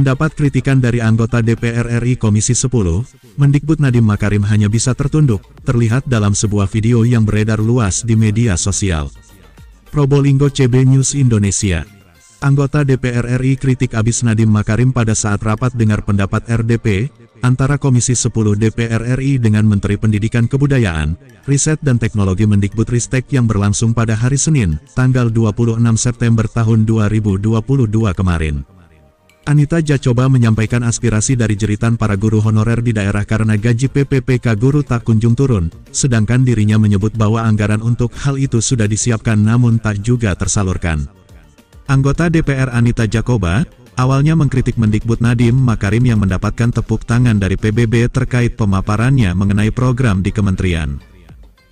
Mendapat kritikan dari anggota DPR RI Komisi 10, Mendikbud Nadiem Makarim hanya bisa tertunduk, terlihat dalam sebuah video yang beredar luas di media sosial. Probolinggo CB News Indonesia. Anggota DPR RI kritik abis Nadiem Makarim pada saat rapat dengar pendapat RDP, antara Komisi 10 DPR RI dengan Menteri Pendidikan Kebudayaan, Riset dan Teknologi Mendikbudristek yang berlangsung pada hari Senin, tanggal 26 September tahun 2022 kemarin. Anita Jacoba menyampaikan aspirasi dari jeritan para guru honorer di daerah karena gaji PPPK guru tak kunjung turun, sedangkan dirinya menyebut bahwa anggaran untuk hal itu sudah disiapkan namun tak juga tersalurkan. Anggota DPR Anita Jacoba, awalnya mengkritik Mendikbud Nadiem Makarim yang mendapatkan tepuk tangan dari PBB terkait pemaparannya mengenai program di kementerian.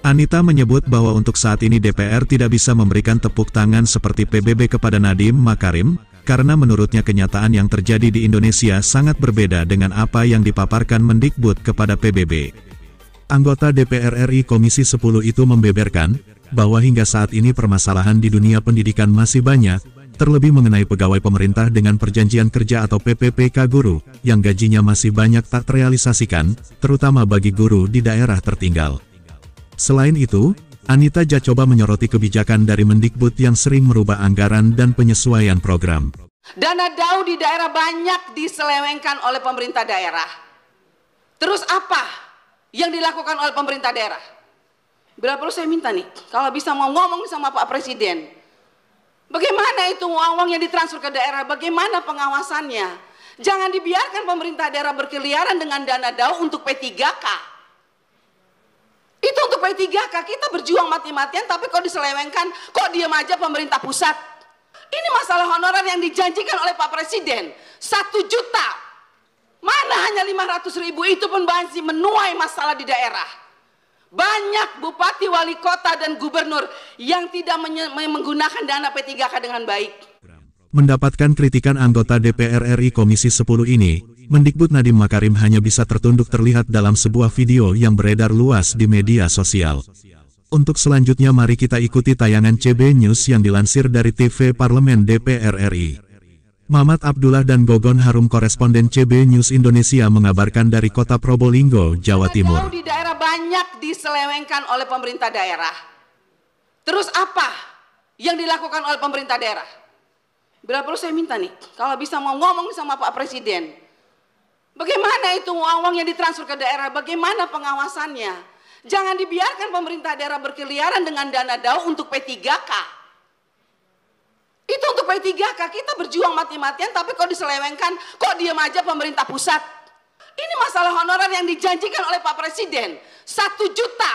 Anita menyebut bahwa untuk saat ini DPR tidak bisa memberikan tepuk tangan seperti PBB kepada Nadiem Makarim, karena menurutnya kenyataan yang terjadi di Indonesia sangat berbeda dengan apa yang dipaparkan Mendikbud kepada PBB. Anggota DPR RI Komisi 10 itu membeberkan, bahwa hingga saat ini permasalahan di dunia pendidikan masih banyak, terlebih mengenai pegawai pemerintah dengan perjanjian kerja atau PPPK guru, yang gajinya masih banyak tak terrealisasikan, terutama bagi guru di daerah tertinggal. Selain itu, Anita Jacoba menyoroti kebijakan dari Mendikbud yang sering merubah anggaran dan penyesuaian program. Dana DAU di daerah banyak diselewengkan oleh pemerintah daerah. Terus apa yang dilakukan oleh pemerintah daerah? Bila perlu saya minta nih, kalau bisa mau ngomong sama Pak Presiden, bagaimana itu uang yang ditransfer ke daerah, bagaimana pengawasannya? Jangan dibiarkan pemerintah daerah berkeliaran dengan dana DAU untuk P3K. Itu untuk P3K, kita berjuang mati-matian, tapi kok diselewengkan, kok diam aja pemerintah pusat. Ini masalah honorer yang dijanjikan oleh Pak Presiden, 1 juta. Mana hanya 500.000, itu pun masih menuai masalah di daerah. Banyak bupati, wali kota, dan gubernur yang tidak menggunakan dana P3K dengan baik. Mendapatkan kritikan anggota DPR RI Komisi 10 ini, Mendikbud Nadiem Makarim hanya bisa tertunduk terlihat dalam sebuah video yang beredar luas di media sosial. Untuk selanjutnya mari kita ikuti tayangan CB News yang dilansir dari TV Parlemen DPR RI. Mamat Abdullah dan Gogon Harum koresponden CB News Indonesia mengabarkan dari kota Probolinggo, Jawa Timur. Di daerah banyak diselewengkan oleh pemerintah daerah. Terus apa yang dilakukan oleh pemerintah daerah? Bila perlu saya minta nih, kalau bisa mau ngomong sama Pak Presiden, bagaimana itu uang yang ditransfer ke daerah, bagaimana pengawasannya? Jangan dibiarkan pemerintah daerah berkeliaran dengan dana DAU untuk P3K. Itu untuk P3K, kita berjuang mati-matian, tapi kok diselewengkan, kok diam aja pemerintah pusat. Ini masalah honorer yang dijanjikan oleh Pak Presiden, 1 juta.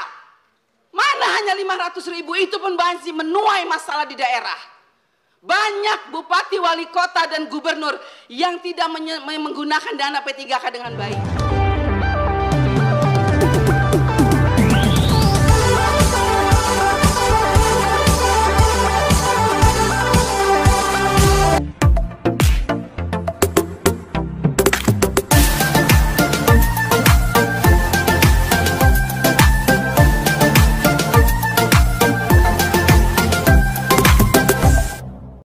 Mana hanya 500.000, itu pun masih menuai masalah di daerah. Banyak bupati, wali kota, dan gubernur yang tidak menggunakan dana P3K dengan baik.